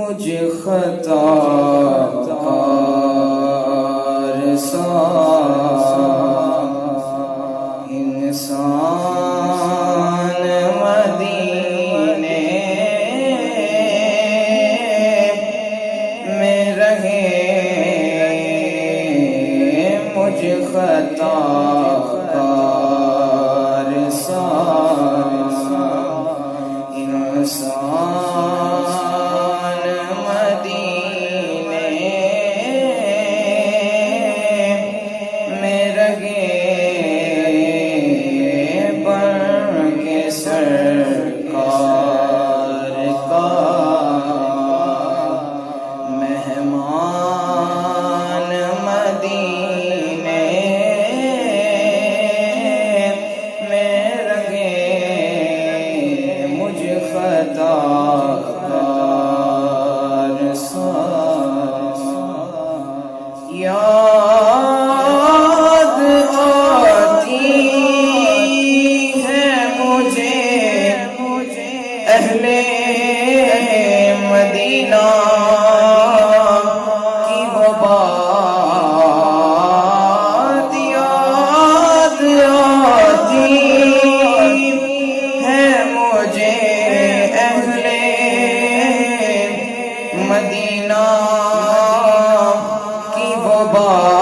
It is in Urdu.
مجھ خطا کار سا انسان مدینے میں رہے، مجھ خطا کار سا انسان مدینے میں رہے، بن کے سرکار کا مہمان مدینے میں رہے، مجھ خطا یاد آتی ہے مجھے اہل مدینہ کی وہ بات، یاد آتی ہے مجھے اہل مدینہ کی وہ بات